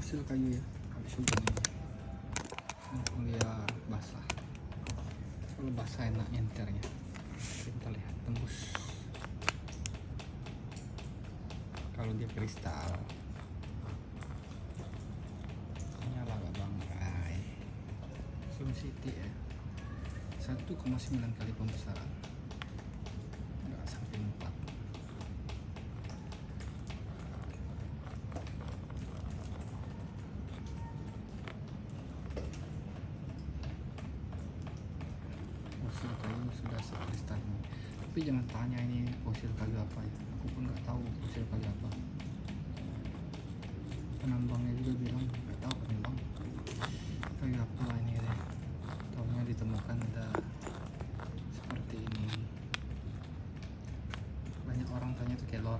fosil kayu ya habis hujan ini. Mumpung dia basah, kalau basah enak nyenternya. Kita lihat tembus. Kalau dia kristal nyala gak bangkai. Sun City ya 1,9 kali pembesaran, nggak sampai 4. Fosil kayu sudah sekristal ini, tapi jangan tanya ini fosil kayu apa ya, aku pun nggak tahu fosil kayu apa. Penambangnya juga bilang nggak tahu penambang kayu apa ini deh, tahunya ditemukan ada seperti ini. Banyak orang tanya tuh kelor.